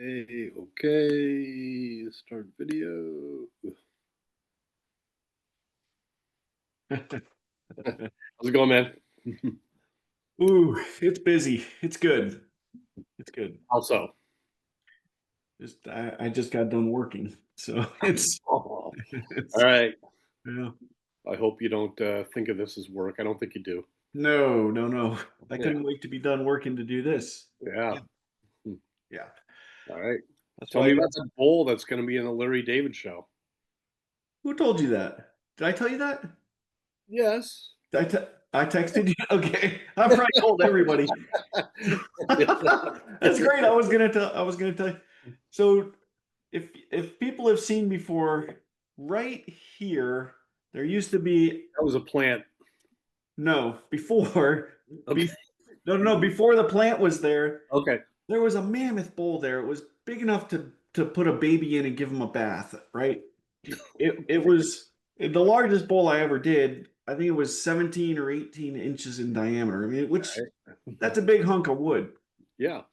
Hey, okay, start video. How's it going, man? Ooh, it's busy. It's good. It's good. Also, I just got done working, so it's all it's right. yeah. I hope you don't think of this as work. I don't think you do. No, no, no. I Yeah, couldn't wait to be done working to do this. yeah. Yeah, Hmm. yeah. All right. That's Tell why me I about got that bowl that's going to be in the Larry David show. Who told you that? Did I tell you that? Yes. Did I texted you? Okay. I probably told everybody. That's great. I was gonna tell you. So if people have seen before, right here, there used to be That was a plant. no, before, Okay. be, no, no, no, before the plant was there, Okay. there was a mammoth bowl there. It was big enough to put a baby in and give him a bath, right? It was the largest bowl I ever did. I think it was 17 or 18 inches in diameter. I mean, All which right. that's a big hunk of wood. Yeah.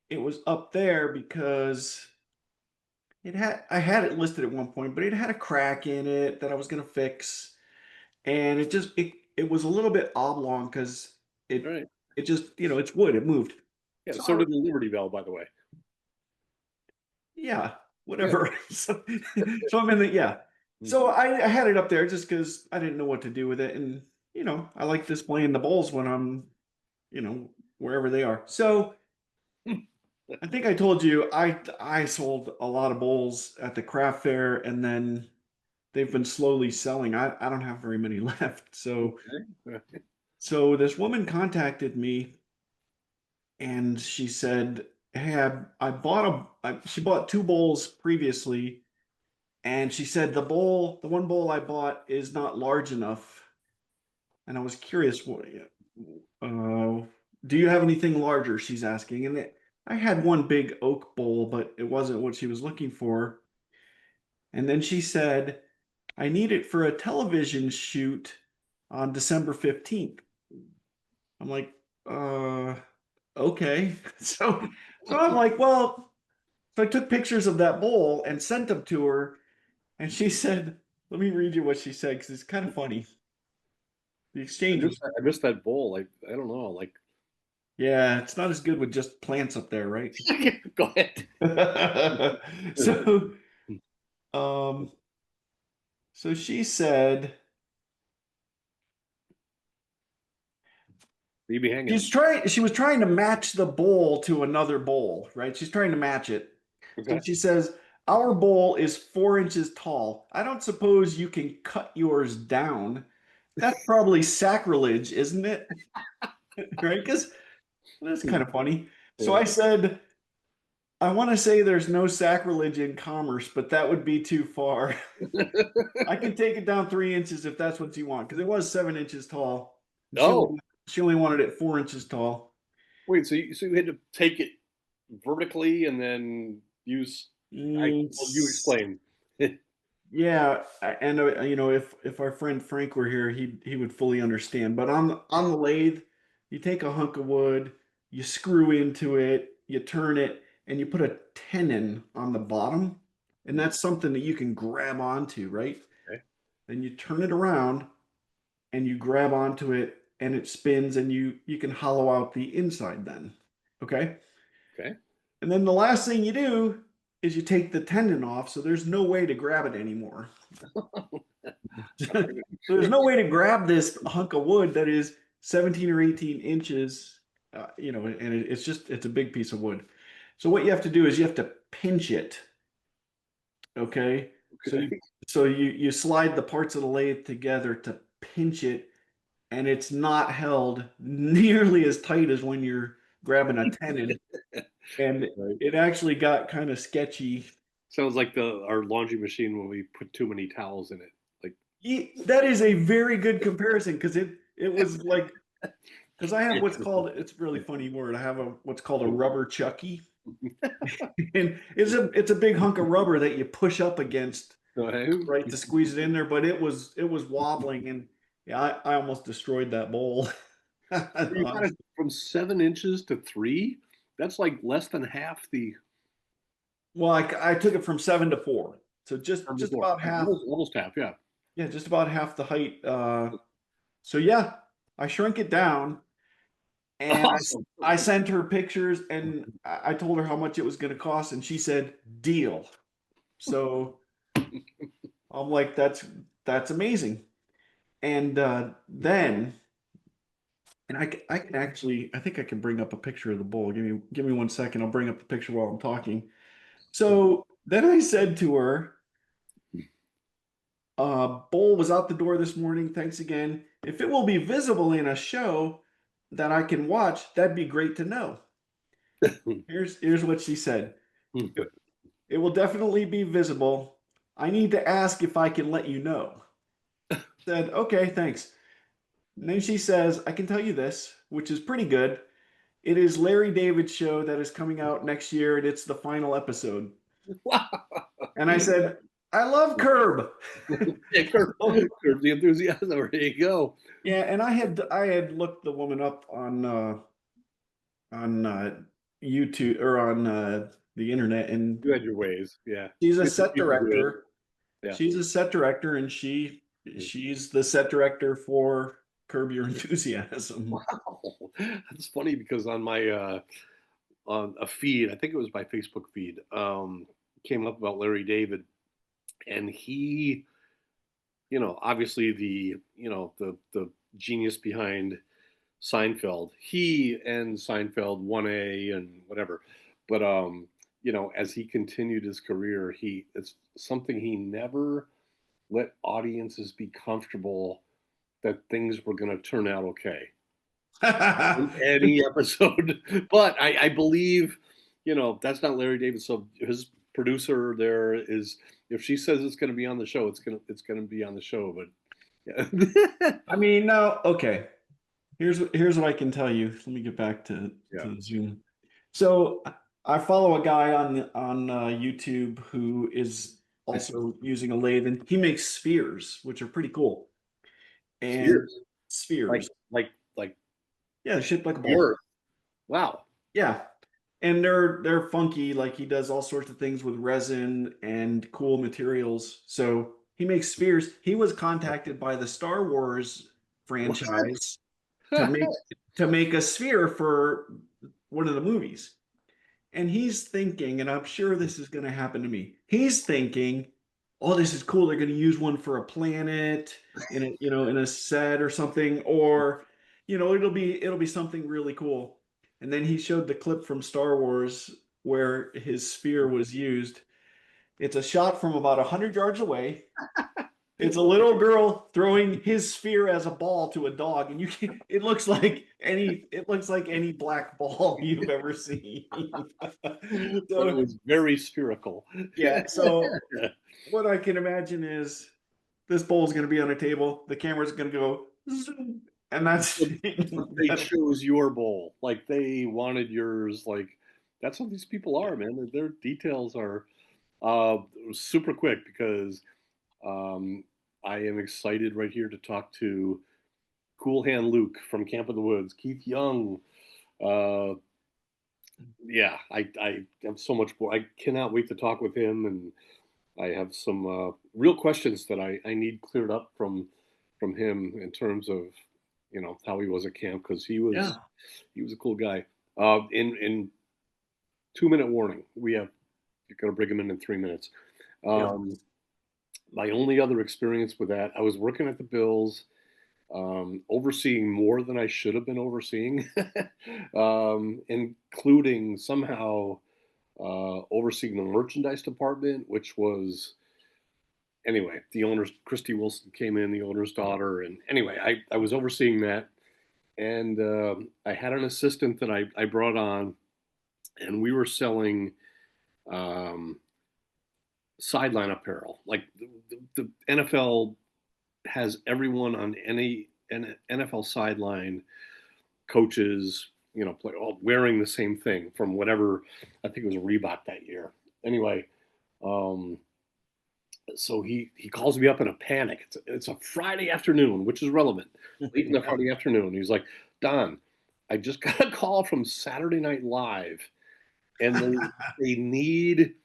It was up there because I had it listed at one point, but it had a crack in it that I was gonna fix. And it was a little bit oblong because All it right. it just it's wood, it moved. Yeah. So So did the Liberty Bell, by the way. yeah, Yeah. whatever. So I'm in the yeah. So I had it up there just because I didn't know what to do with it, and I like displaying the bowls when I'm wherever they are. So I think I told you I sold a lot of bowls at the craft fair, and then they've been slowly selling. I don't have very many left. So Okay. so this woman contacted me and she said, "Hey, I bought she bought two bowls previously, and she said the one bowl I bought is not large enough." And I was curious, uh, do you have anything larger? She's asking, and I had one big oak bowl, but it wasn't what she was looking for. And then she said, "I need it for a television shoot on December 15th." I'm like, okay. So I'm like, well, so I took pictures of that bowl and sent them to her, and she said, "Let me read you what she said because it's kind of funny." The exchange was, I missed that bowl. Like I don't know. Like yeah, it's not as good with just plants up there, right? go ahead. So, um, so she said Leave me hanging. she was trying to match the bowl to another bowl, right? She's trying to match it. So Okay. she says, "Our bowl is 4 inches tall. I don't suppose you can cut yours down. That's probably sacrilege, isn't it?" Right? Because that's kind of funny. So Yeah. I said, "I want to say there's no sacrilege in commerce, but that would be too far. I can take it down 3 inches if that's what you want." Because it was 7 inches tall. Oh, She only wanted it 4 inches tall. wait. So you had to take it vertically and then use. Mm, Well, you explain. yeah, and if our friend Frank were here, he would fully understand. But on the lathe, you take a hunk of wood, you screw into it, you turn it, and you put a tenon on the bottom, and that's something that you can grab onto, right? Okay. Then you turn it around and you grab onto it, and it spins, and you can hollow out the inside then. Okay? Okay. And then the last thing you do is you take the tendon off, so there's no way to grab it anymore. So there's no way to grab this hunk of wood that is 17 or 18 inches, and it's a big piece of wood. So what you have to do is you have to pinch it. Okay. So you Okay. so you slide the parts of the lathe together to pinch it, and it's not held nearly as tight as when you're grabbing a tenon. And Right. it actually got kind of sketchy. Sounds like the our laundry machine when we put too many towels in it. Like That is a very good comparison because it was like because I have what's called it's a really funny word. I have a what's called a rubber chucky, and it's a big hunk of rubber that you push up against, okay. right, to squeeze it in there. But it was wobbling, and yeah, I almost destroyed that bowl. You got it Honestly. from 7 inches to 3. That's like less than half the. Well, I took it from 7 to 4, so Or just before? about half. Almost half, yeah. Yeah, just about half the height. So yeah, I shrunk it down, and Awesome. I sent her pictures, and I told her how much it was going to cost, and she said deal. So I'm like, that's amazing. And then, and I can actually, I think I can bring up a picture of the bowl. Give me 1 second. I'll bring up the picture while I'm talking. So then I said to her, bowl was out the door this morning. Thanks again. If it will be visible in a show that I can watch, that'd be great to know. Here's what she said. It will definitely be visible. I need to ask if I can let you know. Said, okay, thanks. And then she says, I can tell you this, which is pretty good. It is Larry David's show that is coming out next year, and it's the final episode. Wow. And I said, I love Curb. Yeah, curb the enthusiasm. There you go. Yeah, and I had looked the woman up on YouTube or on the internet, and You had your ways. Yeah. she's a Good set people do it. director. Yeah. She's a set director, and she's the set director for Curb Your Enthusiasm. Wow. That's funny because on my on a feed, I think it was my Facebook feed, came up about Larry David, and he, obviously the genius behind Seinfeld. He and Seinfeld 1A and whatever. But as he continued his career, it's something he never let audiences be comfortable that things were going to turn out okay in any episode. But I believe, that's not Larry David. So his producer there is, if she says it's going to be on the show, it's gonna be on the show. But yeah, I mean, no, okay. Here's what I can tell you. Let me get back yeah, to Zoom. So I follow a guy on YouTube who is also using a lathe, and he makes spheres, which are pretty cool. And spheres like spheres, like yeah, they're shaped like a the ball. Earth. Wow. Yeah, and they're funky. Like he does all sorts of things with resin and cool materials. So he makes spheres. He was contacted by the Star Wars What? franchise to make a sphere for one of the movies. And he's thinking, and I'm sure this is going to happen to me. He's thinking, "Oh, this is cool. They're going to use one for a planet in a set or something, or it'll be something really cool." And then he showed the clip from Star Wars where his sphere was used. It's a shot from about 100 yards away. It's a little girl throwing his sphere as a ball to a dog, and it looks like any black ball you've ever seen. But it So was very spherical. yeah, so what I can imagine is this bowl is going to be on a table, the camera's going to go zoom, and that's But they chose your bowl. Like they wanted yours. Like that's what these people are, man. Their details are uh, super quick because um, I am excited right here to talk to Cool Hand Luke from Camp in the Woods, Keith Young. Uh, yeah, I have so much more. I cannot wait to talk with him, and I have some real questions that I need cleared up from him in terms of how he was at camp because yeah, he was a cool guy. In 2 minute warning, you're gonna bring him in 3 minutes. yeah. Um, my only other experience with that, I was working at the Bills, overseeing more than I should have been overseeing, including somehow overseeing the merchandise department, which was anyway. The owner's Christy Wilson came in, the owner's daughter, and anyway, I was overseeing that, and I had an assistant that I brought on, and we were selling um, sideline apparel. Like the NFL has everyone on any NFL sideline, coaches, play, all wearing the same thing from whatever. I think it was Reebok that year. Anyway, um, so he calls me up in a panic. It's a Friday afternoon, which is relevant. Late in the Yeah. Friday afternoon, he's like, "Don, I just got a call from Saturday Night Live, and they need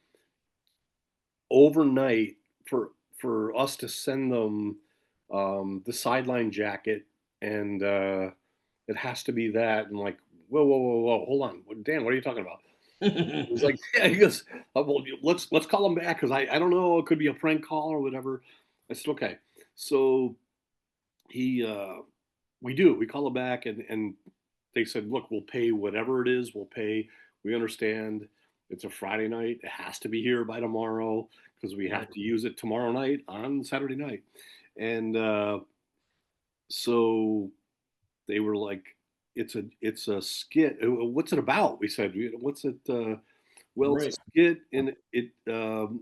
overnight for us to send them the sideline jacket, and it has to be that. And like, whoa, whoa, whoa, whoa, hold on, Dan, what are you talking about? It was like, yeah, he goes, well, let's call him back because I don't know, it could be a prank call or whatever. I said, okay. So he we call him back, and they said, look, we'll pay whatever it is, we'll pay. We understand it's a Friday night, it has to be here by tomorrow because we have Right. to use it tomorrow night on Saturday night. And so they were like, it's a skit. What's it about? We said, what's it? Well, it's a Right. skit, and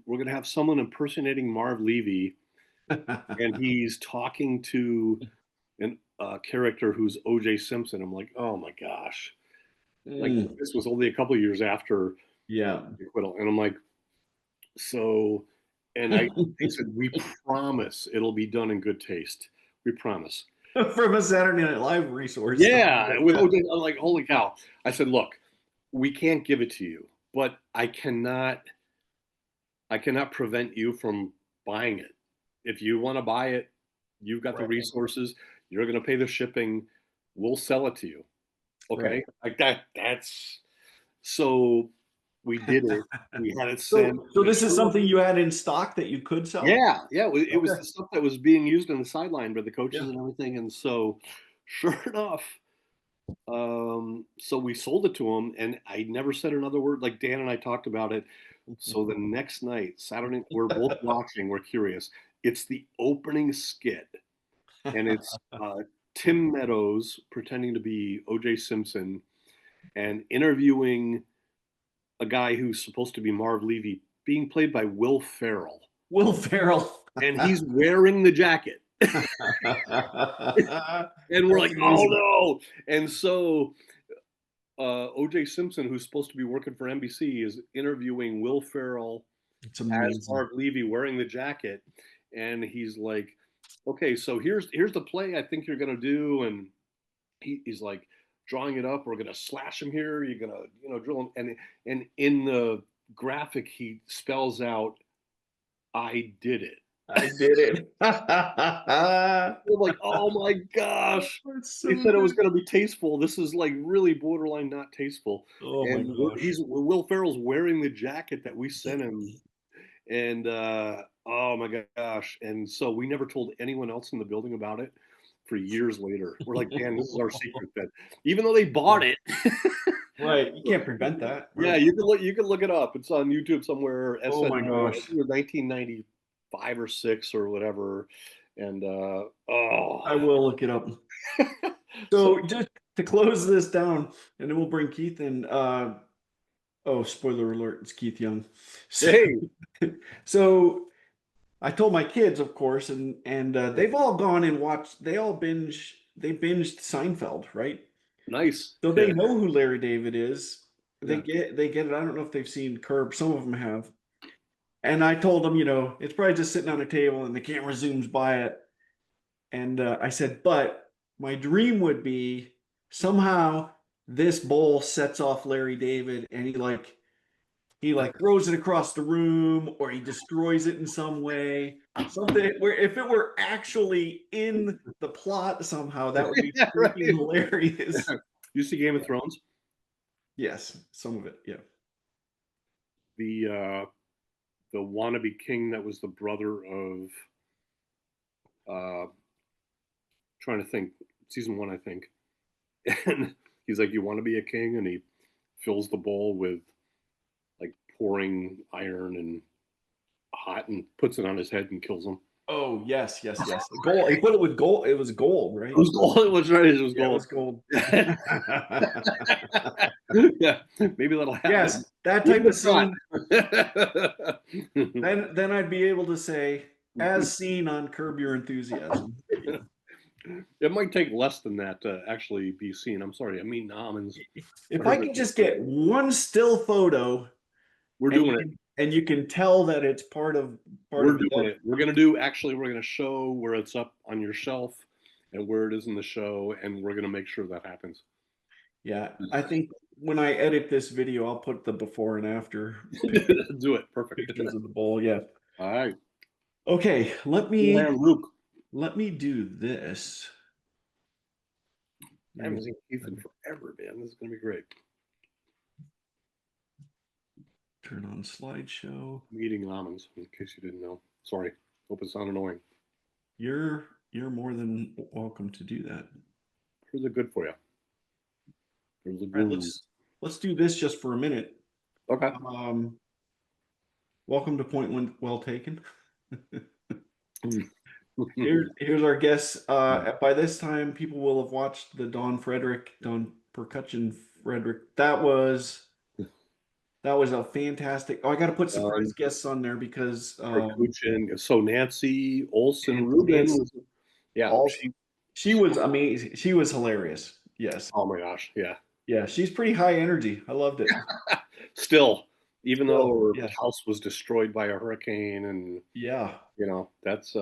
we're gonna have someone impersonating Marv Levy, and he's talking to an character who's O.J. Simpson. I'm like, oh my gosh, like Mm, this was only a couple of years after yeah. the acquittal, and I'm like, so, and they said, we promise it'll be done in good taste. We promise. From a Saturday Night Live resource. Yeah, with OJ, I'm like, holy cow. I said, look, we can't give it to you, but I cannot prevent you from buying it. If you want to buy it, you've got the Right. resources, you're going to pay the shipping, we'll sell it to you. Right. Okay? Like that's so we did it. We had it sent. So this is something you had in stock that you could sell? Yeah, yeah, it was Okay. the stuff that was being used on the sideline by the coaches Yeah. and everything. And so, sure enough, so we sold it to him, and I never said another word. Like Dan and I talked about it. So the next night, Saturday, we're both watching. We're curious. It's the opening skit, and it's Tim Meadows pretending to be O.J. Simpson and interviewing a guy who's supposed to be Marv Levy, being played by Will Ferrell, Will Ferrell. and he's wearing the jacket. And we're That's like, oh amazing. no. And so OJ Simpson, who's supposed to be working for NBC, is interviewing Will Ferrell It's as amazing. Marv Levy wearing the jacket. And he's like, okay, so here's the play I think you're gonna do. And he's like drawing it up. We're gonna slash him here. You're gonna, drill him. And in the graphic, he spells out, I did it. I did it. That's I'm like, oh my gosh. so They said it was good. going to be tasteful. This is like really borderline not tasteful. Oh my And gosh. he's Will Ferrell's wearing the jacket that we sent him, and oh my gosh! And so we never told anyone else in the building about it for years later. We're like, man, this is our secret. That even though they bought it, Right. You can't prevent that, yeah, really. you can look it up. It's on YouTube somewhere. Oh my SNL, I gosh. think it was 1995 or six or whatever. And oh, I will look it up. so So just to close this down, and then we'll bring Keith in. Oh, spoiler alert, it's Keith Young. So, hey, so I told my kids, of course, and they've all gone and watched. They binged Seinfeld, right? nice. So Yeah, they know who Larry David is. yeah. They get it. I don't know if they've seen Curb. Some of them have. And I told them, it's probably just sitting on a table and the camera zooms by it. And I said, but my dream would be somehow this bowl sets off Larry David, and he throws it across the room, or he destroys it in some way. Something where if it were actually in the plot somehow, that would be Yeah, freaking right. hilarious. You see Game of Yeah. Thrones? Yes, some of it. Yeah. The the wannabe king that was the brother of trying to think, season one, I think. And he's like, "You want to be a king?" And he fills the bowl with like pouring iron and hot, and puts it on his head and kills him. Oh yes, yes, yes. Gold. He put it with gold. It was gold, It right? was gold. It was right. It was Yeah, it gold. was gold. Yeah, maybe that'll happen. Yes, that Give type it of a shot. scene. Then I'd be able to say, as seen on Curb Your Enthusiasm. It might take less than that to actually be seen. I'm sorry. I mean, almonds. If I could just get one still photo, We're and doing it. you can tell that it's part We're of the doing deck. it. We're gonna show where it's up on your shelf and where it is in the show, and we're gonna make sure that happens. Yeah, I think when I edit this video, I'll put the before and after Do it. Perfect. pictures of the bowl. Yeah. All right. Okay, Cool hand, Luke. let me do this. I haven't seen Keith in forever, man. This is gonna be great. Turn on slideshow. I'm eating almonds, in case you didn't know. Sorry. Hope it's not annoying. You're more than welcome to do that. Here's a good for you. There's a All right, groove. let's do this just for a minute. Okay. Welcome to Point Well Taken. Mm. Here's our guess. By this time, people will have watched the Don Percussion Frederick. That was a fantastic. Oh, I got to put surprise guests on there because Percussion. So Nancy Olson Rubin Nancy was, yeah. all she was amazing. She was hilarious. Yes. Oh my gosh, yeah. Yeah, she's pretty high energy. I loved it. Still, even Still, though her yeah. house was destroyed by a hurricane, and Yeah. that's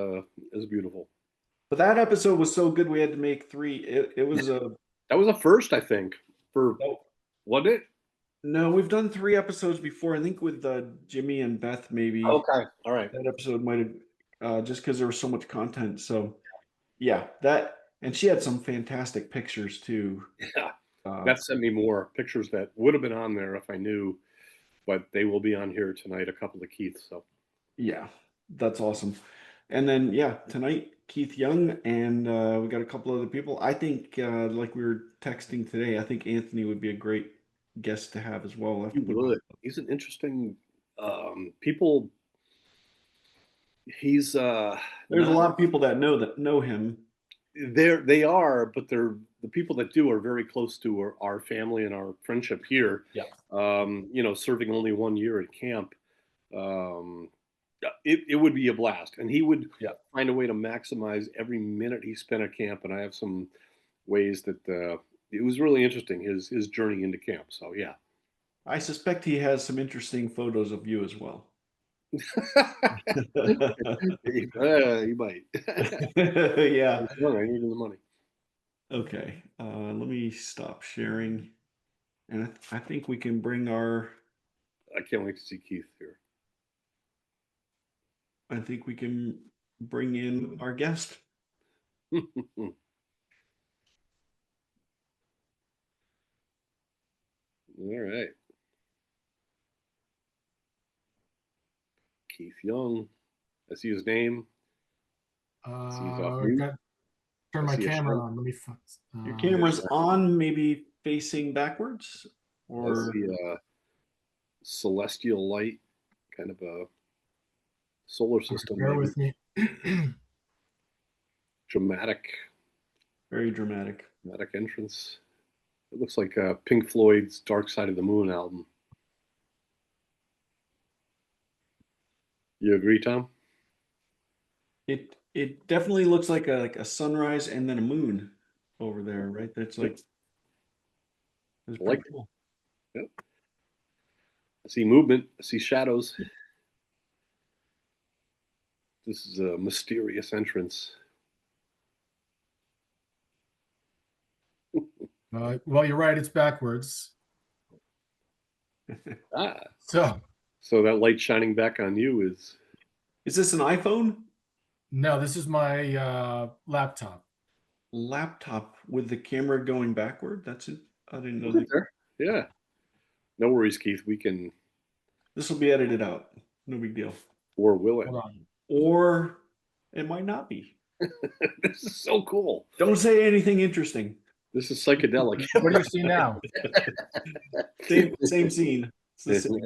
is beautiful. But that episode was so good we had to make three. It was a That was a first, I think, for no, wasn't it? no, we've done three episodes before. I think with Jimmy and Beth maybe Okay, all right. that episode might have just because there was so much content. So yeah, that and she had some fantastic pictures too. Yeah, Uh, that sent me more pictures that would have been on there if I knew, but they will be on here tonight. A couple of Keith. So yeah, that's awesome. And then yeah, tonight Keith Young and we got a couple other people. I think like we were texting today, I think Anthony would be a great guest to have as well. We'll have he to put him on. would. He's an interesting. People. He's There's a not lot of people that know him. they are, but they're the people that do are very close to our family and our friendship here. Yeah. Serving only 1 year at camp, um, it would be a blast, and he would Yeah. find a way to maximize every minute he spent at camp. And I have some ways that it was really interesting his journey into camp. So yeah. I suspect he has some interesting photos of you as well. You might. Yeah. I needed the money. Okay. Let me stop sharing. And I think we can bring our I can't wait to see Keith here. I think we can bring in our guest. All right. Keith Young. I see his name. I see he's off mute. Got turn I my see a camera shirt. on. Let me. Your Yeah. camera's on, maybe facing backwards, I or see a celestial light, kind of a solar system. Bear Maybe. with me. Dramatic very dramatic. entrance. It looks like Pink Floyd's Dark Side of the Moon album. You agree, Tom? It definitely looks like a sunrise and then a moon over there, right? That's like that's I like pretty it. cool. Yep. I see movement. I see shadows. This is a mysterious entrance. Well, you're right. It's backwards. Ah, So so that light shining back on you is. Is this an iPhone no, this is my laptop. laptop with the camera going backward? That's it. I didn't know Look that. at there. Yeah. No worries, Keith. We can, This will be edited out. No big deal. or will it? Hold on. Or it might not be. This is so cool. Don't say anything interesting. This is psychedelic. What do you see now? Same scene. It's the same.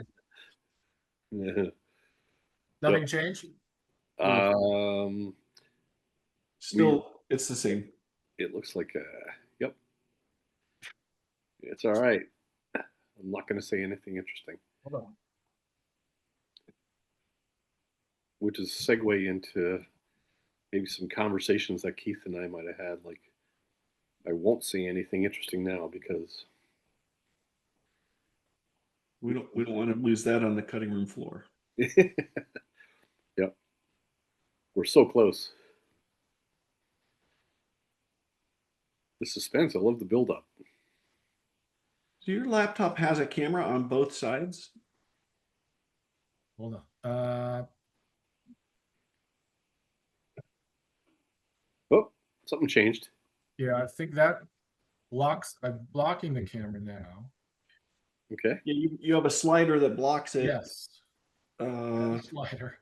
Nothing Yep. changed. Um, Still, it's the same. it looks like yep. It's all right. I'm not going to say anything interesting, Hold on. which is a segue into maybe some conversations that Keith and I might have had. Like, I won't say anything interesting now because We don't want to lose that on the cutting room floor. yep, we're so close. The suspense. I love the build up. So your laptop has a camera on both sides? Hold on. Oh, something changed. Yeah, I think that blocks. I'm blocking the camera now. Okay. Yeah, you have a slider that blocks it. Yes. Uh, Slider.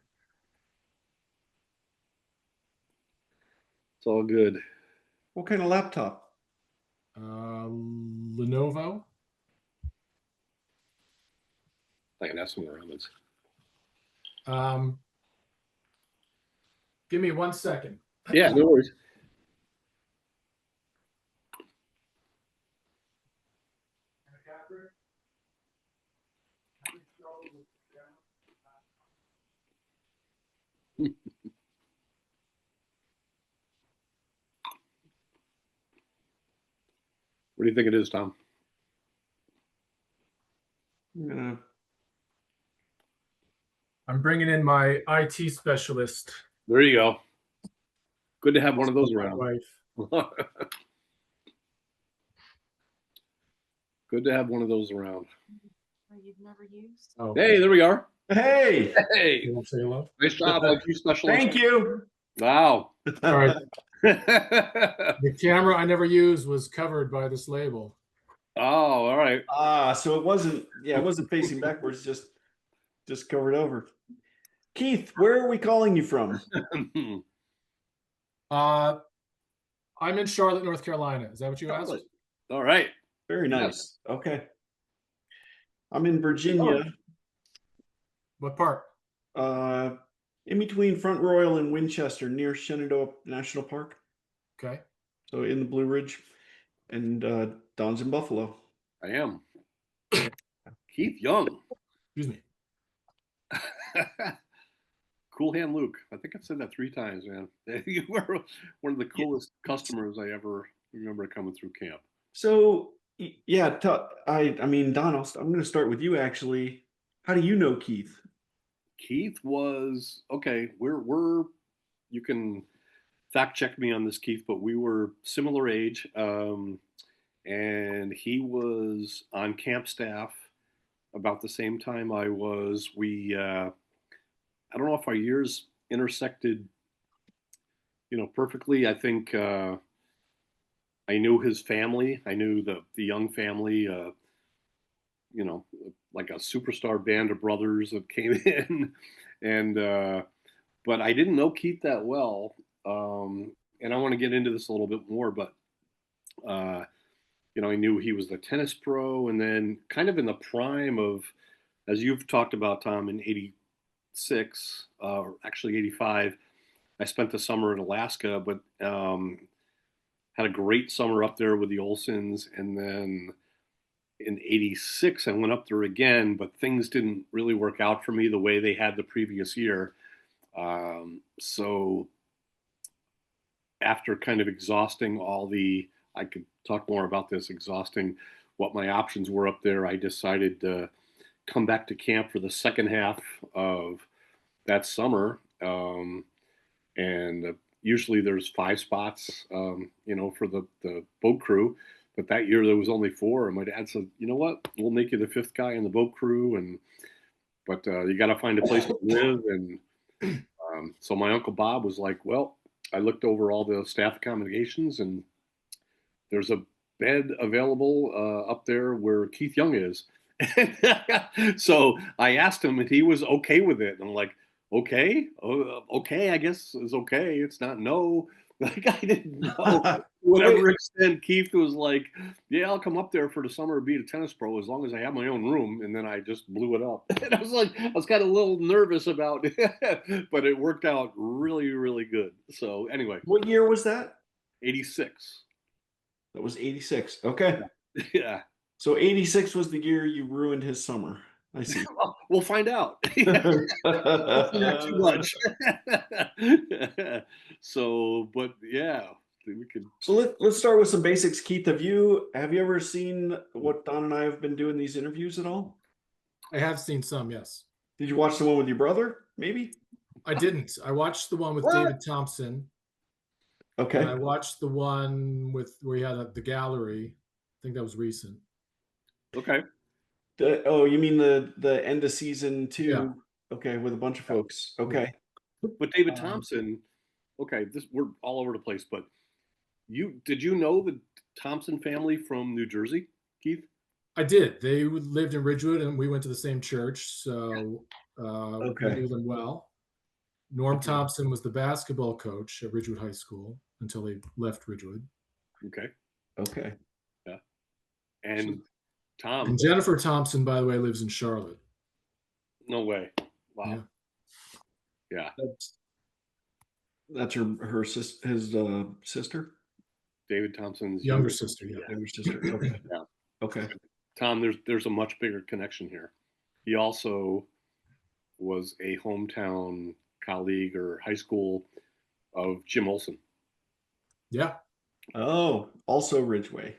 It's all good. what kind of laptop? Lenovo. I can have some more elements. Um, give me 1 second. Yeah, no worries. What do you think it is, Tom? I'm gonna I'm bringing in my IT specialist. There you go. Good to have one of those My around. wife. Good to have one of those around. You've never used? Oh, Hey, there we are. Hey, Hey, you want to say hello? nice job, IT specialist. thank you. Wow. All right. The camera I never used was covered by this label. Oh, all right. So it wasn't facing backwards, just covered over. Keith, where are we calling you from? I'm in Charlotte, North Carolina. Is that what you asked? Charlotte. All right. Very nice. Okay. I'm in Virginia, What part? in between Front Royal and Winchester, near Shenandoah National Park. Okay. So in the Blue Ridge, and Don's in Buffalo. I am. Keith Young. Excuse me. Cool hand Luke. I think I've said that 3 times, man. You were one of the coolest customers I ever remember coming through camp. So yeah, I mean Don, I'm going to start with you actually. How do you know Keith? Keith was okay. We're you can fact check me on this, Keith, but we were similar age, and he was on camp staff about the same time I was. I don't know if our years intersected, perfectly. I think I knew his family. I knew the Young family. You know, like a superstar band of brothers that came in, and but I didn't know Keith that well. And I want to get into this a little bit more, but uh, I knew he was the tennis pro, and then kind of in the prime of, as you've talked about, Tom, in '86, or actually '85, I spent the summer in Alaska, but had a great summer up there with the Olsons, and then in '86 I went up there again, but things didn't really work out for me the way they had the previous year. So after kind of exhausting I could talk more about this, exhausting what my options were up there, I decided to come back to camp for the second half of that summer. And usually there's 5 spots, for the boat crew. But that year there was only 4, and my dad said, "You know what? We'll make you the 5th guy in the boat crew, but you got to find a place to live." And so my uncle Bob was like, "Well," I looked over all the staff accommodations, and there's a bed available up there where Keith Young is. So I asked him, and he was okay with it. And I'm like, "Okay, okay, I guess it's okay. It's not no." Like, I didn't know. Whatever extent, Keith was like, "Yeah, I'll come up there for the summer, be a tennis pro, as long as I have my own room." And then I just blew it up. And I was kind of a little nervous about it, but it worked out really, really good. So anyway, What year was that? '86. That was 86. Okay. Yeah. So 86 was the year you ruined his summer. I see. Well, we'll find out. Not too much. So, but yeah, we could. So let's start with some basics. Keith, have you ever seen what Don and I have been doing these interviews at all? I have seen some, yes. Did you watch the one with your brother? Maybe. I didn't. I watched the one with What? David Thompson. Okay. And I watched the one where he had the gallery. I think that was recent. Okay. Oh, you mean the end of season 2? Yeah. Okay, with a bunch of folks. Okay. But David Um, Thompson, okay, we're all over the place, but did you know the Thompson family from New Jersey, Keith? I did. They lived in Ridgewood, and we went to the same church, so we Okay. knew them well. Norm Okay. Thompson was the basketball coach at Ridgewood High School until they left Ridgewood. Okay. Okay. Yeah. And Tom, And Jennifer Thompson, by the way, lives in Charlotte. no way. Wow. Yeah. Yeah. That's his sister? David Thompson's Younger sister, yeah. Younger sister. Okay. Yeah. Okay. Tom, there's a much bigger connection here. He also was a hometown colleague or high school of Jim Olson. Yeah. Oh, also Ridgeway.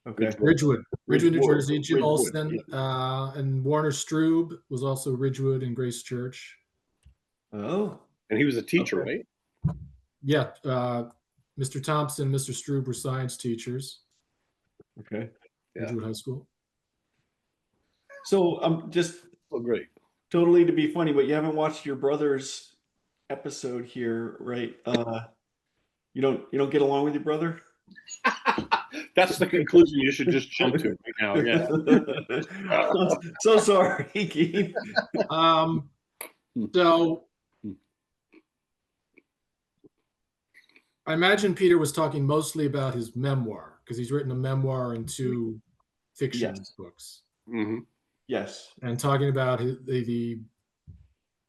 Okay. Ridgewood, New Jersey. Jim Ridgewood, Olsen yeah. and Warner Strube was also Ridgewood and Grace Church. Oh. And he was a teacher, Okay. right? Yeah. Mr. Thompson, Mr. Strube were science teachers. Okay. Yeah. Ridgewood High School. So I'm just great. Totally to be funny, but you haven't watched your brother's episode here, right? You don't get along with your brother? Oh, That's the conclusion you should just jump to right now. Yeah. So sorry, Keith. So I imagine Peter was talking mostly about his memoir because he's written a memoir and 2 fiction books. Mm-hmm. Yes. And talking about the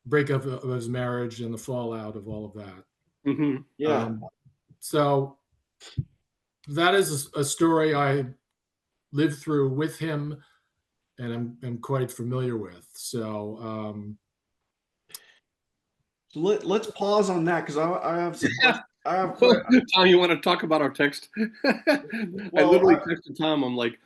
breakup of his marriage and the fallout of all of that. Mm-hmm. Yeah. So that is a story I lived through with him and I'm quite familiar with. So let's pause on that because I have some Tom, you want to talk about our text? I literally texted Tom. I'm like,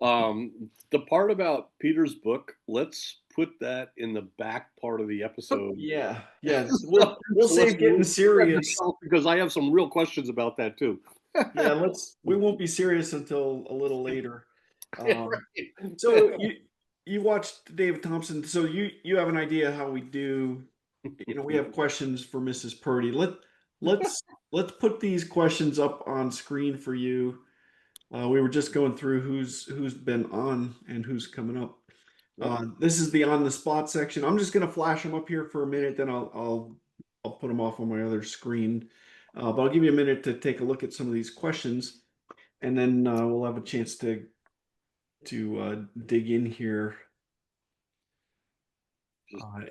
the part about Peter's book, let's put that in the back part of the episode. Yeah. We'll save getting serious because I have some real questions about that too. Yeah, we won't be serious until a little later. Right. So you watched David Thompson, so you have an idea how we do. We have questions for Mrs. Purdy. Let's put these questions up on screen for you. We were just going through who's been on and who's coming up. This is the on the spot section. I'm just gonna flash them up here for a minute, then I'll put them off on my other screen. But I'll give you a minute to take a look at some of these questions, and then we'll have a chance to dig in here.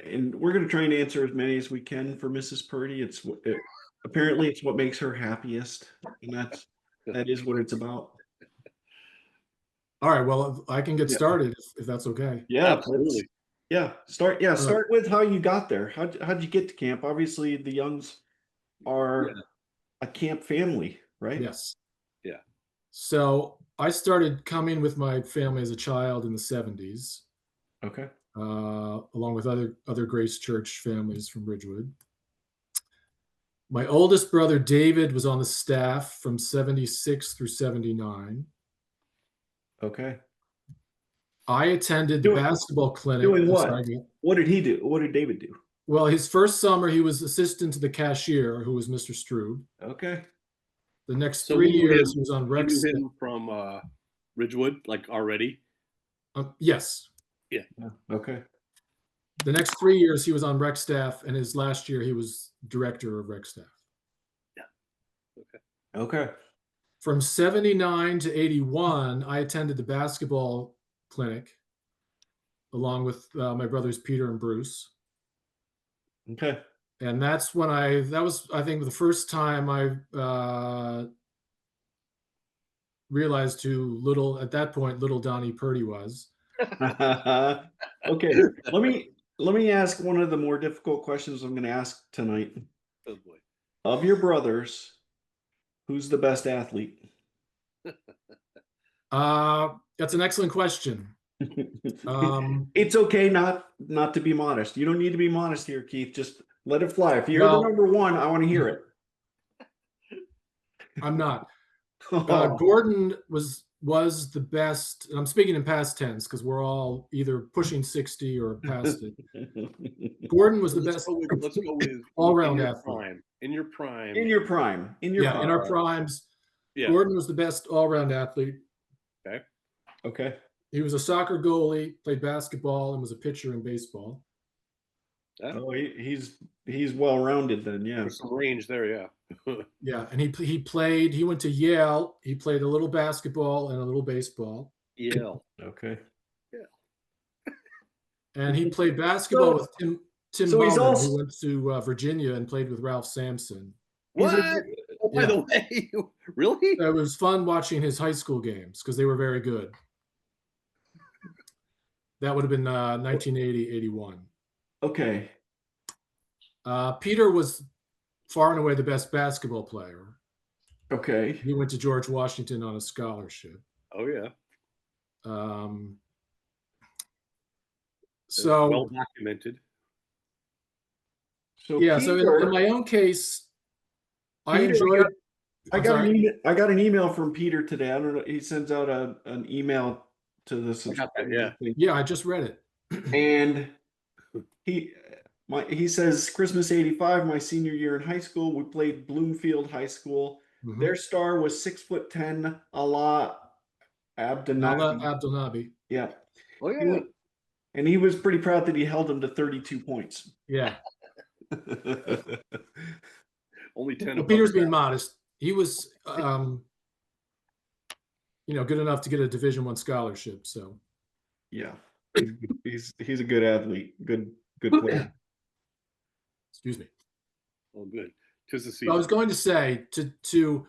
And we're going to try and answer as many as we can for Mrs. Purdy. Apparently it's what makes her happiest, and that is what it's about. all right, well, I can get started if that's okay. Yeah, absolutely. Start with how you got there. How'd you get to camp? Obviously, the Youngs are a camp family, right? Yes. Yeah. So I started coming with my family as a child in the 70s. Okay. Along with other Grace Church families from Ridgewood. My oldest brother David was on the staff from 76 through 79. Okay. I attended the basketball clinic. Doing what? What did he do? What did David do? Well, his first summer, he was assistant to the cashier, who was Mr. Strube. Okay. The next 3 years, he was on Rex. You knew him from Ridgewood, like already? Yes. Yeah. Okay. The next 3 years, he was on rec staff, and his last year, he was director of rec staff. Yeah. Okay. From 79 to 81, I attended the basketball clinic along with my brothers Peter and Bruce. Okay. And that's when that was, I think, the first time I realized who at that point, little Donnie Purdy was. Okay. Let me ask one of the more difficult questions I'm going to ask tonight. Oh boy. Of your brothers, who's the best athlete? That's an excellent question. It's okay not to be modest. You don't need to be modest here, Keith. Just let it fly. If you're the number one, I want to hear it. I'm not. Gordon was was the best, and I'm speaking in past tense because we're all either pushing 60 or past it. Gordon was the best Let's go with all-round in your athlete. prime. In your prime. In your prime. In your Yeah, prime. in our primes, Yeah. Gordon was the best all-round athlete. Okay. Okay. He was a soccer goalie, played basketball, and was a pitcher in baseball. Yeah. Oh, he's well rounded then. Yeah. There's some range there. Yeah. Yeah, and he went to Yale. He played a little basketball and a little baseball. Yeah. Okay. And he played basketball with Tim so he's Bowman, also- who went to Virginia and played with Ralph Sampson. What? Oh, by the way, really? It was fun watching his high school games because they were very good. That would have been 1980, 81. Okay. Peter was far and away the best basketball player. Okay. He went to George Washington on a scholarship. Oh yeah. So well documented. So yeah, Peter, so in my own case, I enjoyed. I got an email from Peter today. I don't know. He sends out an email to the subscriber. Yeah, I just read it. And he says Christmas '85, my senior year in high school. We played Bloomfield High School. Mhm. Their star was 6'10", Allah Abdelnabi. Yeah. Oh yeah. And he was pretty proud that he held him to 32 points. Yeah. Only 10. Well, Peter's being modest. He was, good enough to get a Division I scholarship. So, yeah, he's a good athlete, good player. Excuse me. Oh, good. 'Tis the season. I was going to say to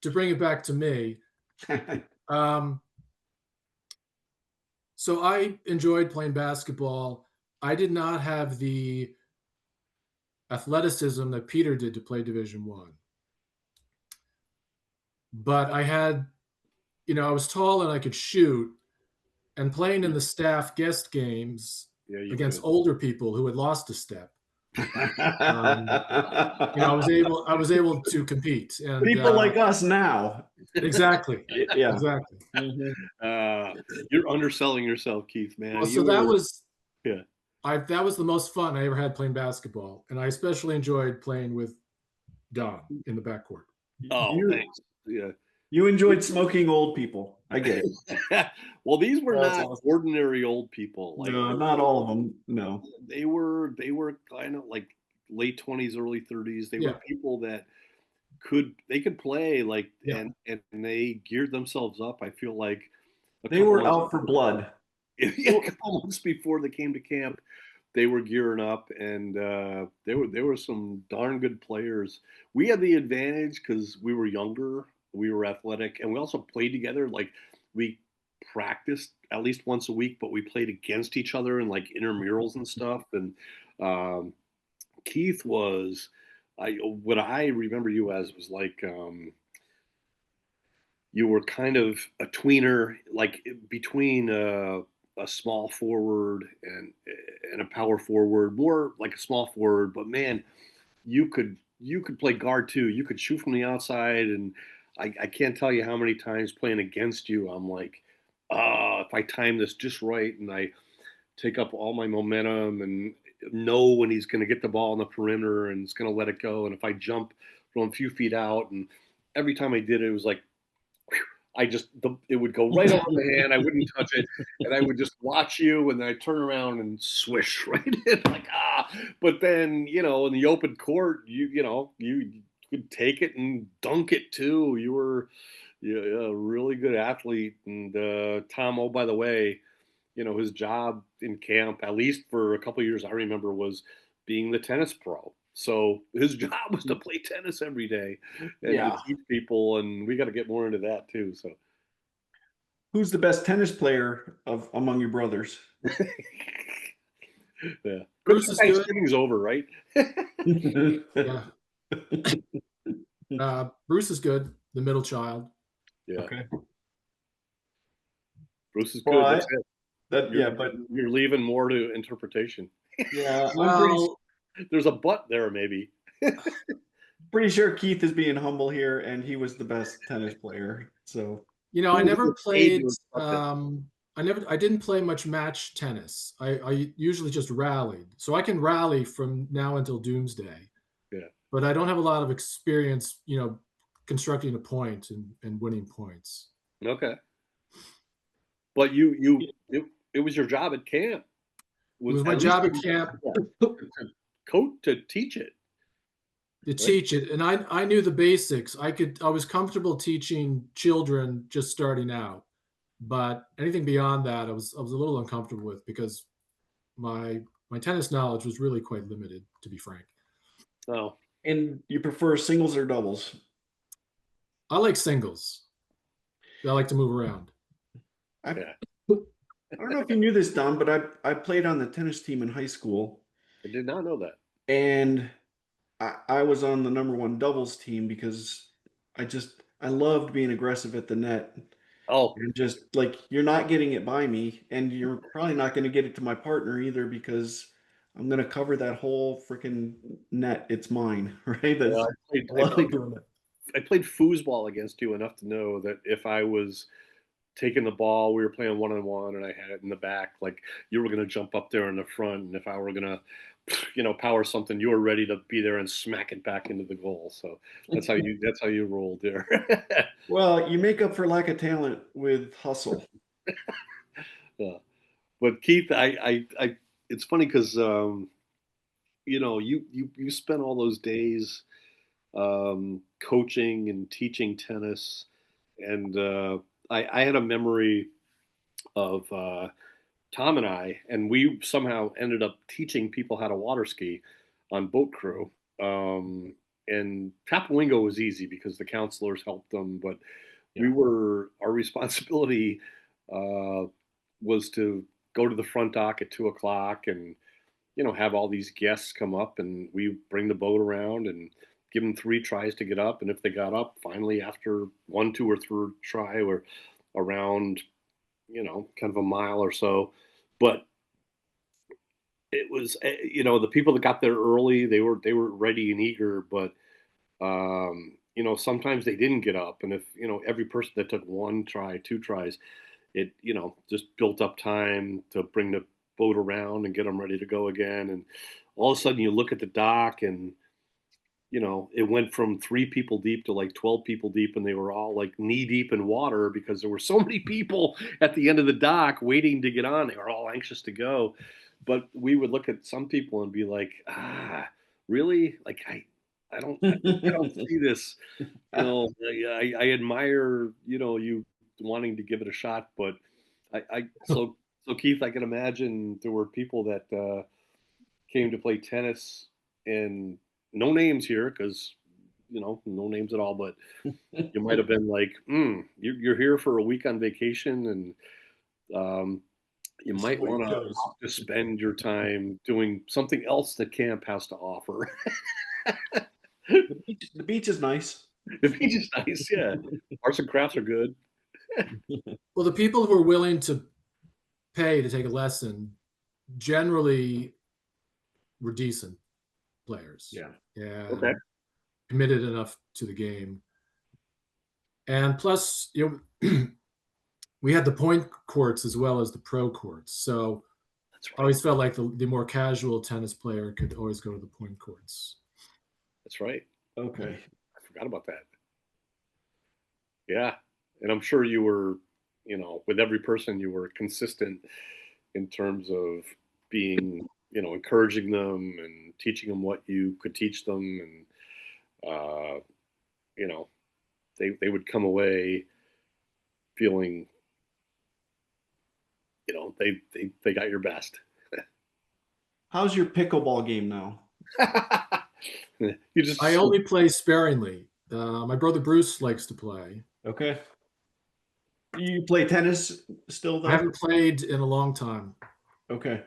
bring it back to me. So I enjoyed playing basketball. I did not have the athleticism that Peter did to play Division I. But I had, I was tall and I could shoot, and playing in the staff guest games against older people who had lost a step. I was able to compete. And people like us now. Exactly. Yeah. Exactly. You're underselling yourself, Keith, man. Well, so that was the most fun I ever had playing basketball, and I especially enjoyed playing with Don in the backcourt. Oh, thanks. Yeah. You enjoyed smoking old people. I get it. Well, these were That's not awesome. ordinary old people. Like, no, not all of them. No. They were kind of like late 20s, early 30s. They were people that could play, like, and they geared themselves up. I feel like they were out for blood. A couple months before they came to camp, they were gearing up, and there were some darn good players. We had the advantage because we were younger, we were athletic, and we also played together. Like, we practiced at least once a week, but we played against each other in like intramurals and stuff. And Keith was, what I remember you as was like, you were kind of a tweener, like between a small forward and a power forward, more like a small forward. But man, you could play guard too. You could shoot from the outside, and I can't tell you how many times playing against you, I'm like, if I time this just right and I take up all my momentum and know when he's going to get the ball on the perimeter and it's going to let it go, and if I jump from a few feet out, and every time I did it, it was like, it would go right over my hand. I wouldn't touch it, and I would just watch you, and then I turn around and swish right in, like But then in the open court, you could take it and dunk it too. You were a really good athlete, and Tom. Oh, by the way, his job in camp, at least for a couple of years, I remember, was being the tennis pro. So his job was to play tennis every day and to teach people, and we got to get more into that too. So, who's the best tennis player among your brothers? Yeah, Bruce is good. Thanksgiving's over, right? Yeah. Bruce is good. The middle child. Yeah. Okay. Bruce is good. That's it. But you're leaving more to interpretation. Yeah. Well, there's a but there, maybe. Pretty sure Keith is being humble here, and he was the best tennis player. So You know, I Who never was paid to played. instruct it? I didn't play much match tennis. I usually just rallied, so I can rally from now until doomsday. Yeah. But I don't have a lot of experience, you know, constructing a point and winning points. Okay. But it was your job at camp. It Was was my at least job at camp to coach to teach it, to right? teach it, and I knew the basics. I was comfortable teaching children just starting out, but anything beyond that, I was a little uncomfortable with because my tennis knowledge was really quite limited, to be frank. Oh, And you prefer singles or doubles? I like singles. I like to move around. I, yeah. I don't know if you knew this, Don, but I played on the tennis team in high school, I did not know that. and I was on the number one doubles team because I loved being aggressive at the net. Oh, And just like you're not getting it by me, and you're probably not going to get it to my partner either because I'm going to cover that whole freaking net. It's mine, right? yeah. That's I love doing it. I played foosball against you enough to know that if I was taking the ball, we were playing one on one, and I had it in the back, like you were going to jump up there in the front, and if I were going to, power something, you were ready to be there and smack it back into the goal. So that's how you rolled there. Well, you make up for lack of talent with hustle. Yeah. But Keith, it's funny because you spent all those days coaching and teaching tennis, and I had a memory of Tom and I, and we somehow ended up teaching people how to water ski on boat crew. And Tapawingo was easy because the counselors helped them, but Yeah. our responsibility uh, was to go to the front dock at 2 o'clock and have all these guests come up, and we bring the boat around and give them 3 tries to get up. And if they got up, finally, after 1, 2, or 3 try, or around, kind of a mile or so. But it was, the people that got there early, they were ready and eager, but sometimes they didn't get up. And if, every person that took 1 try, 2 tries, it, just built up time to bring the boat around and get them ready to go again. And all of a sudden you look at the dock, and, it went from 3 people deep to like 12 people deep, and they were all like knee deep in water because there were so many people at the end of the dock waiting to get on. They were all anxious to go. But we would look at some people and be like, really? Like, I don't see this. I admire, you wanting to give it a shot, but so Keith, I can imagine there were people that came to play tennis, and no names here because no names at all, but you might have been like, you're here for a week on vacation, and you See might what want your toes. to spend your time doing something else that camp has to offer. The beach is nice. The beach is nice, yeah. Arts and crafts are good. Well, the people who are willing to pay to take a lesson generally were decent players. Yeah. Okay. And committed enough to the game. And plus, we had the point courts as well as the pro courts. So That's I right. always felt like the more casual tennis player could always go to the point courts. That's right. Okay. I forgot about that. Yeah. And I'm sure you were, with every person, you were consistent in terms of being, encouraging them and teaching them what you could teach them. And, you know, they would come away feeling, they got your best. How's your pickleball game now? You just, I only play sparingly. My brother Bruce likes to play. Okay. You play tennis still, I though? haven't played in a long time. Okay.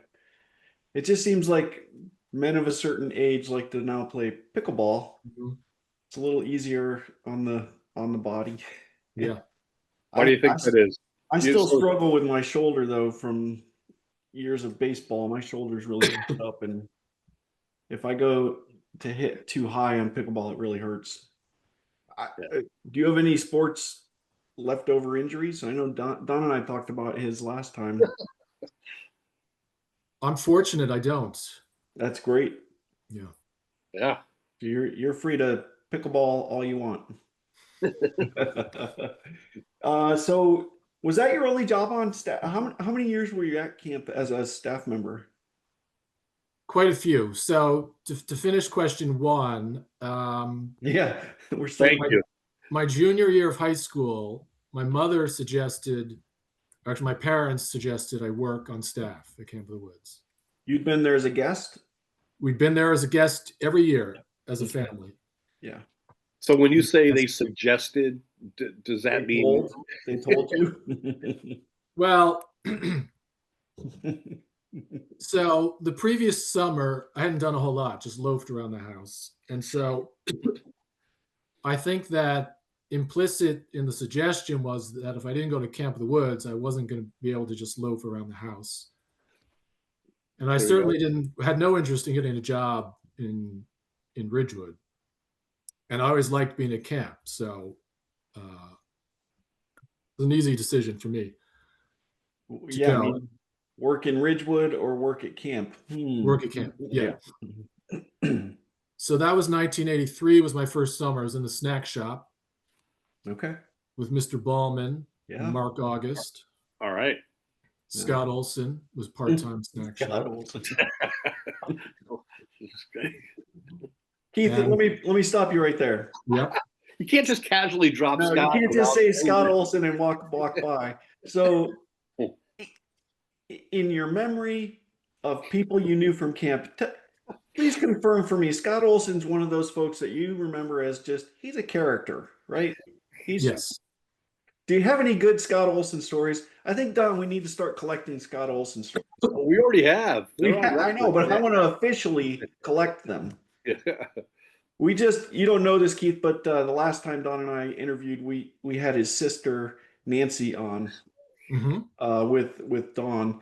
It just seems like men of a certain age like to now play pickleball. Mhm. It's a little easier on the body. Yeah. why do you think that is? I You still so, struggle with my shoulder though from years of baseball. My shoulder's really messed up, and if I go to hit too high on pickleball, it really hurts. Yeah. Do you have any sports leftover injuries? I know Don and I talked about his last time. I'm fortunate I don't. That's great. Yeah. Yeah. You're free to pickleball all you want. So was that your only job on staff? How many years were you at camp as a staff member? Quite a few. So to finish question one, Yeah, we're still. Thank you. my junior year of high school, my mother suggested, actually my parents suggested I work on staff at Camp of the Woods. You'd been there as a guest? We'd been there as a guest every year as a family. Yeah. So when you say they suggested, does that mean They told you? Well, so the previous summer, I hadn't done a whole lot, just loafed around the house. And so I think that implicit in the suggestion was that if I didn't go to Camp of the Woods, I wasn't going to be able to just loaf around the house. And I There you certainly had no interest in getting a job in Ridgewood. And I always liked being at camp. So it was an easy decision for me. Yeah, I go. mean, work in Ridgewood or work at camp? Work at camp. Yeah. So that was 1983 was my first summer. I was in the snack shop Okay. with Mr. Ballman Yeah. and Mark August. all right? Scott Olson was part-time snack shop. Keith, And- let me stop you right there. Yep. You can't just casually drop No, Scott. you can't just say without- Scott Olson and walk by. So, in your memory of people you knew from camp, please confirm for me, Scott Olson's one of those folks that you remember as just, he's a character, right? Yes. Do you have any good Scott Olson stories? I think, Don, we need to start collecting Scott Olson stories. We already have. I know, but I want to officially collect them. Yeah. You don't know this, Keith, but the last time Don and I interviewed, we had his sister Nancy on with Don,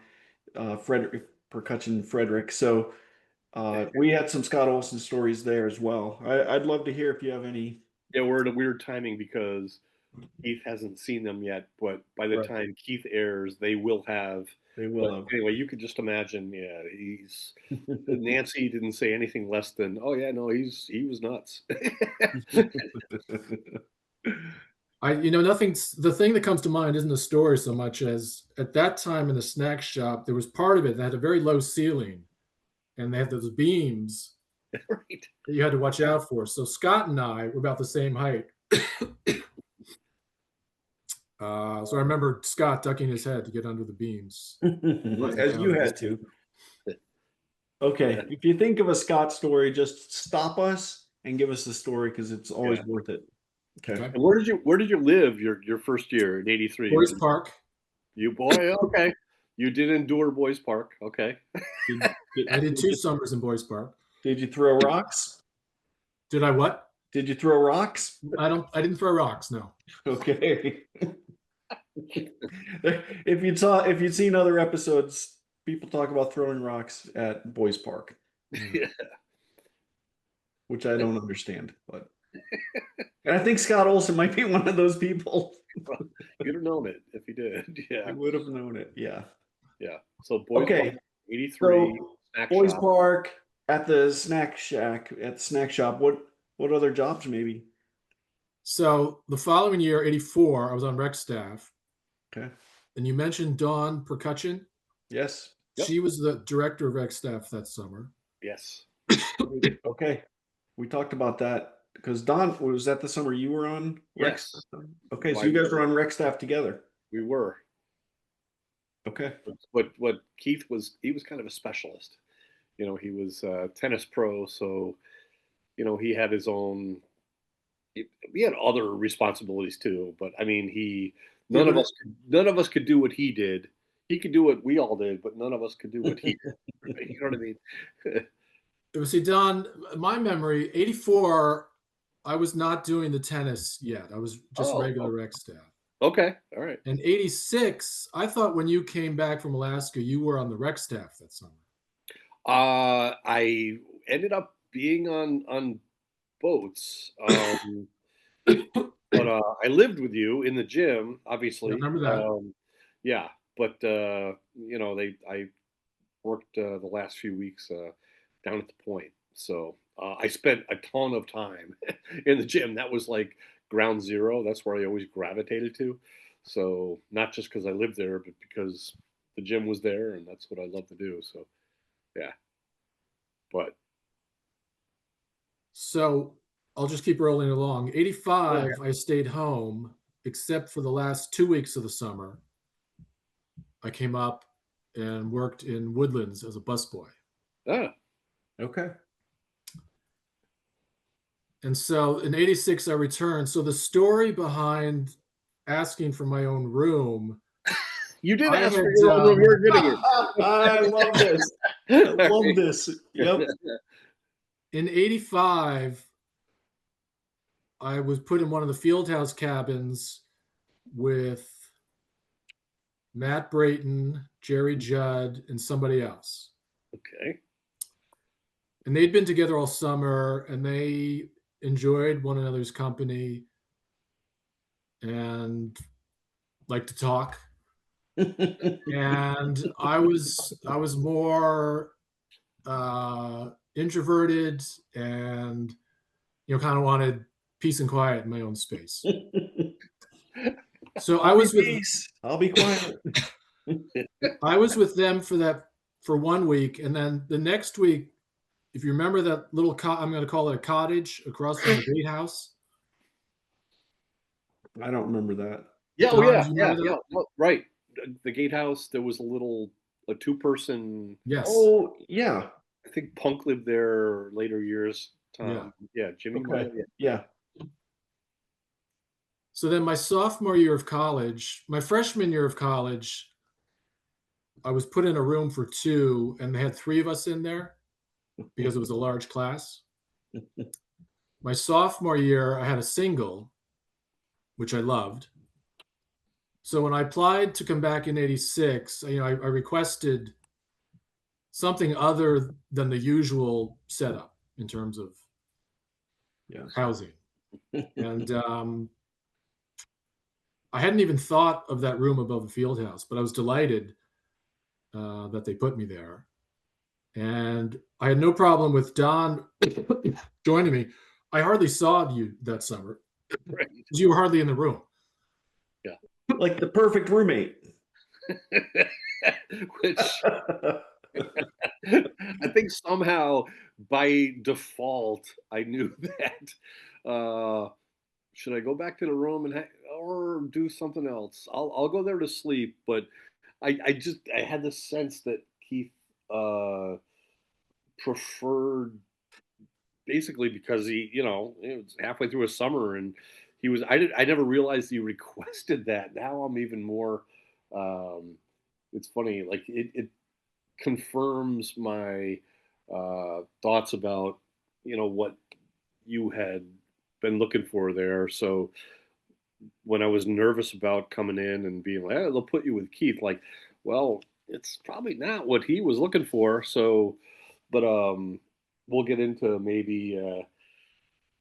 Frederick, percussion Frederick. So we had some Scott Olson stories there as well. I'd love to hear if you have any. Yeah, we're in a weird timing because Keith hasn't seen them yet, but by the time Keith airs, they will have. They will have. Anyway, you could just imagine. Yeah, Nancy didn't say anything less than, "Oh yeah, no, he was nuts." The thing that comes to mind isn't the story so much as at that time in the snack shop, there was part of it that had a very low ceiling and they had those beams Right. that you had to watch out for. So Scott and I were about the same height. So I remember Scott ducking his head to get under the beams. As you had to. Okay, if you think of a Scott story, just stop us and give us the story because it's always worth it. Okay. And where did you live your first year in '83? Boys Park. You boy, okay. You did endure Boys Park, okay. I did 2 summers in Boys Park. Did you throw rocks? Did I what? Did you throw rocks? I didn't throw rocks, no. Okay. If you'd seen other episodes, people talk about throwing rocks at Boys Park. Yeah. Which I don't understand, but and I think Scott Olson might be one of those people. You'd have known it if you did. Yeah. I would have known it. Yeah. Yeah. So Boys Park, 83. So snack Boys shop. Park at the snack shack at the snack shop. What other jobs maybe? So the following year, 84, I was on rec staff. Okay. And you mentioned Dawn Percutcheon. Yes. Yep. She was the director of rec staff that summer. Yes. Okay. We talked about that because Don, was that the summer you were on? Yes. Okay, so you guys were on rec staff together. We were. Okay. But what Keith was, he was kind of a specialist. You know, he was a tennis pro, so you know he had his own. He had other responsibilities too, but I mean, none of us could do what he did. He could do what we all did, but none of us could do what he did. You know what I mean? See, Don, my memory, 84, I was not doing the tennis yet. I was just regular rec staff. Okay, all right. And 86, I thought when you came back from Alaska, you were on the rec staff that summer. I ended up being on boats. but I lived with you in the gym, I obviously. remember that. Yeah, but I worked the last few weeks down at the point, so I spent a ton of time in the gym. That was like ground zero. That's where I always gravitated to. So not just because I lived there, but because the gym was there, and that's what I love to do. So yeah, but So I'll just keep rolling along. go ahead. 85, I stayed home, except for the last 2 weeks of the summer. I came up and worked in Woodlands as a busboy. Ah, Okay. And so in 86, I returned. So the story behind asking for my own room, you did I ask for had, your own room. You're getting I love this. I love this. Yep. in 85, I was put in one of the Fieldhouse cabins with Matt Brayton, Jerry Judd, and somebody else. Okay. And they'd been together all summer and they enjoyed one another's company and liked to talk. And I was more introverted and kind of wanted peace and quiet in my own space. So I I'll be was with peace. I'll be quiet. them for 1 week, and then the next week, if you remember that little I'm going to call it a cottage across from the gatehouse. I don't remember that. Yeah. Oh Don, yeah. do you Yeah. remember Yeah. that? Well, right. The gatehouse. There was a two-person. Yes. Oh, yeah. I think Punk lived there later years. Yeah. Yeah. Jimmy might Okay. have. Yeah. Yeah. So then my sophomore year of college, my freshman year of college, I was put in a room for two, and they had three of us in there because it was a large class. My sophomore year, I had a single, which I loved. So when I applied to come back in 86, I requested something other than the usual setup in terms of Yeah. housing. And I hadn't even thought of that room above the field house, but I was delighted that they put me there. And I had no problem with Don joining me. I hardly saw you that summer Right. because you were hardly in the room. Yeah. Like the perfect roommate. Which I think somehow by default I knew that. Should I go back to the room or do something else? I'll go there to sleep, but I had the sense that Keith uh, preferred basically because it was halfway through a summer and I never realized he requested that. Now I'm even more. It's funny, like it confirms my thoughts about what you had been looking for there. So when I was nervous about coming in and being like, they'll put you with Keith, like, well, it's probably not what he was looking for. So, but we'll get into maybe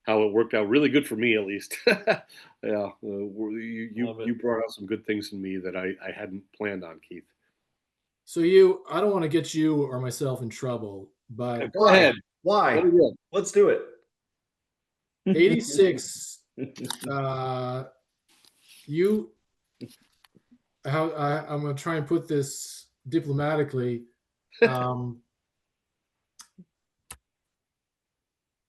how it worked out really good for me at least. Yeah, Love you it. brought out some good things in me that I hadn't planned on, Keith. So I don't want to get you or myself in trouble, but Go ahead. Why? What are you? Let's do it. 86, you, I'm going to try and put this diplomatically,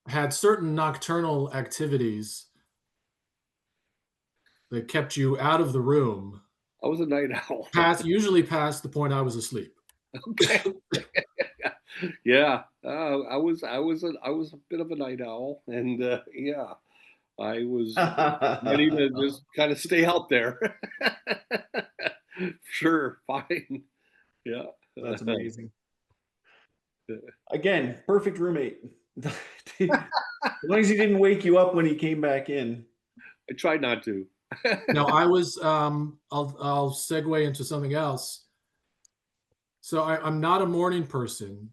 had certain nocturnal activities that kept you out of the room, I was a night owl. usually past the point I was asleep. Okay. Yeah, I was a bit of a night owl, and yeah, I was ready to just kind of stay out there. Sure, fine. Yeah. That's amazing. Again, perfect roommate. As long as he didn't wake you up when he came back in. I tried not to. No, I was. I'll segue into something else. So I'm not a morning person,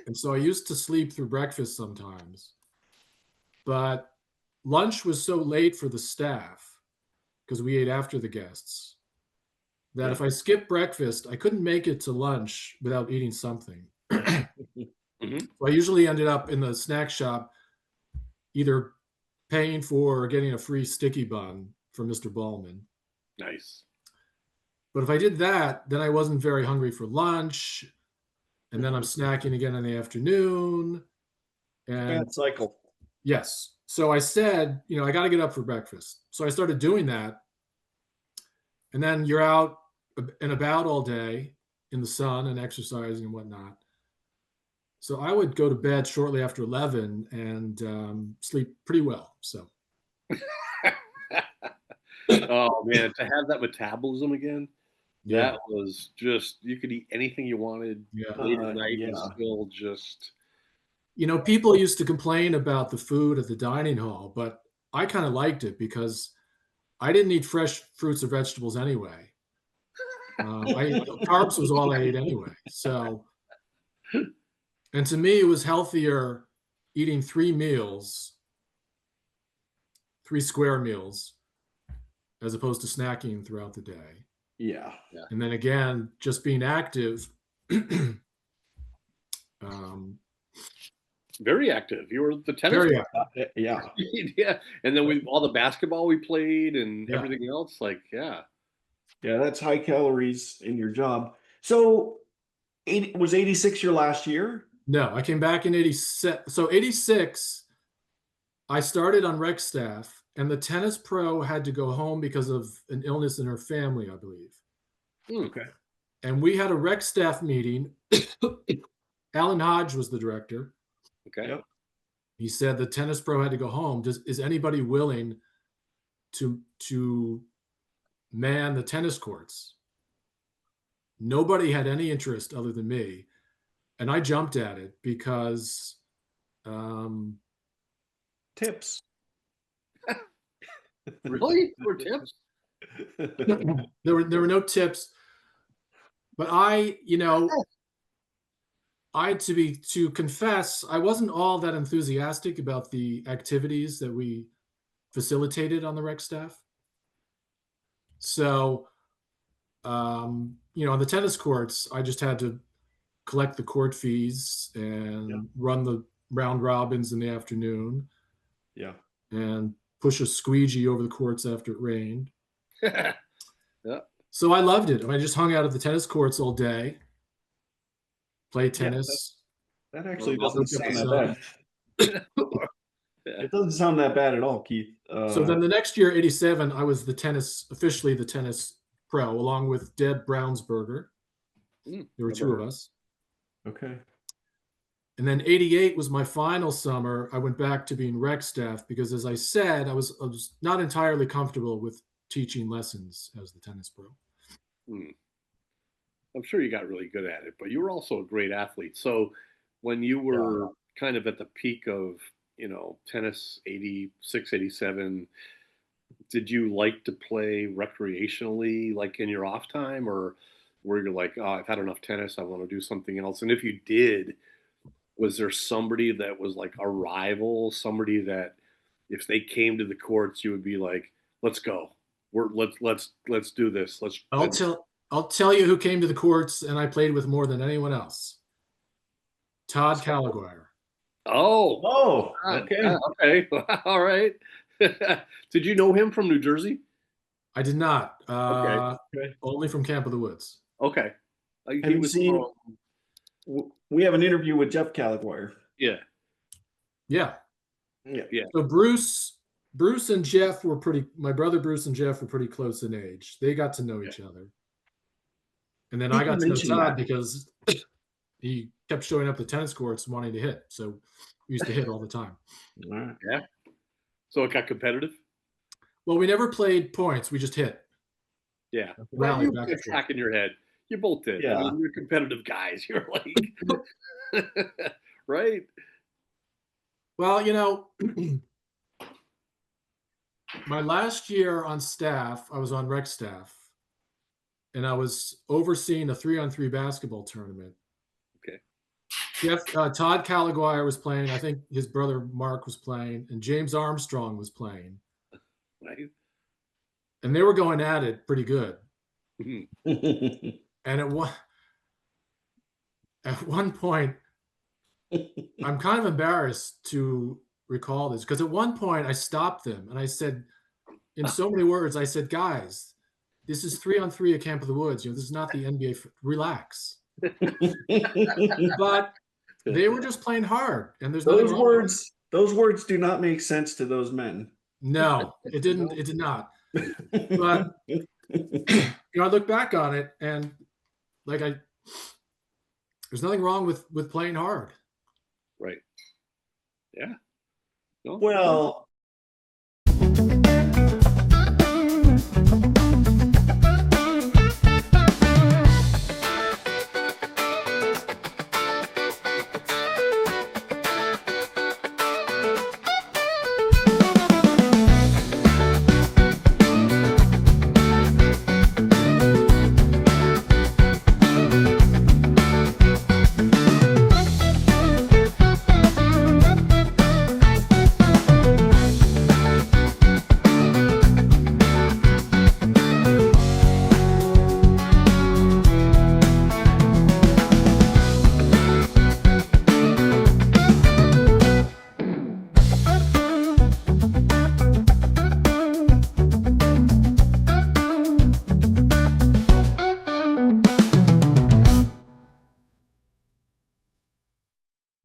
and so I used to sleep through breakfast sometimes. But lunch was so late for the staff because we ate after the guests that if I skipped breakfast, I couldn't make it to lunch without eating something. Mhm. So I usually ended up in the snack shop either paying for or getting a free sticky bun from Mr. Ballman. Nice. But if I did that, then I wasn't very hungry for lunch. And then I'm snacking again in the afternoon. And Bad cycle. yes. So I said, I got to get up for breakfast. So I started doing that. And then you're out and about all day in the sun and exercising and whatnot. So I would go to bed shortly after 11 and sleep pretty well. So, Oh man, to have that metabolism again, yeah. that was just, you could eat anything you wanted Yeah. late at night and Yeah. still just. People used to complain about the food at the dining hall, but I kind of liked it because I didn't eat fresh fruits or vegetables anyway. Carbs was all I ate anyway. So, and to me, it was healthier eating 3 square meals, as opposed to snacking throughout the day. Yeah. And then again, just being active. Very active. You were the tennis Very player. active. Yeah. Yeah. And then all the basketball we played and Yeah. everything else, like, yeah. Yeah, that's high calories in your job. So was 86 your last year? No, I came back in 86. So 86, I started on rec staff, and the tennis pro had to go home because of an illness in her family, I believe. Okay. And we had a rec staff meeting. Alan Hodge was the director. Okay. Yep. He said the tennis pro had to go home. Is anybody willing to man the tennis courts? Nobody had any interest other than me. And I jumped at it because Tips. Really? For tips? there were no tips. But to confess, I wasn't all that enthusiastic about the activities that we facilitated on the rec staff. So, on the tennis courts, I just had to collect the court fees and run the round robins in the afternoon. Yeah. And push a squeegee over the courts after it rained. Yeah. So I loved it. I just hung out at the tennis courts all day, play tennis. That actually Well, doesn't look at sound the that bad. It doesn't sound that bad at all, Keith. So then the next year, 87, I was officially the tennis pro, along with Deb Brownsberger. There were two of us. Okay. And then 88 was my final summer. I went back to being rec staff because, as I said, I was not entirely comfortable with teaching lessons as the tennis pro. I'm sure you got really good at it, but you were also a great athlete. So when you were kind of at the peak of, tennis, 86, 87, did you like to play recreationally, like in your off time, or were you like, oh, I've had enough tennis, I want to do something else? And if you did, was there somebody that was like a rival, somebody that if they came to the courts, you would be like, let's go, let's do this. I'll tell you who came to the courts and I played with more than anyone else. Todd Callagher. Oh, okay. okay. All right. Did you know him from New Jersey? I did not. Okay. Only from Camp of the Woods. Okay. Have you seen? We have an interview with Jeff Callagher. Yeah. Yeah. Yeah. So Bruce and Jeff were my brother Bruce and Jeff were pretty close in age. They got to know each other. And then I got to know Todd because he kept showing up at the tennis courts wanting to hit. So we used to hit all the time. Yeah. So it got competitive? Well, we never played points. We just hit. Yeah. Well, you kept back in your head. You both did. Yeah. I mean, you're competitive guys. You're like, right? Well, my last year on staff, I was on rec staff, and I was overseeing a 3-on-3 basketball tournament. Okay. Todd Calliguire was playing. I think his brother Mark was playing, and James Armstrong was playing, Right. and they were going at it pretty good. Mhm. And at one point, I'm kind of embarrassed to recall this because at one point I stopped them and I said, in so many words, I said, "Guys, this is 3-on-3 at Camp of the Woods. This is not the NBA. Relax." But they were just playing hard, and there's nothing wrong with it. Those words do not make sense to those men. No, it didn't. It did not. But I look back on it, and like there's nothing wrong with playing hard. Right. Yeah. No, Well,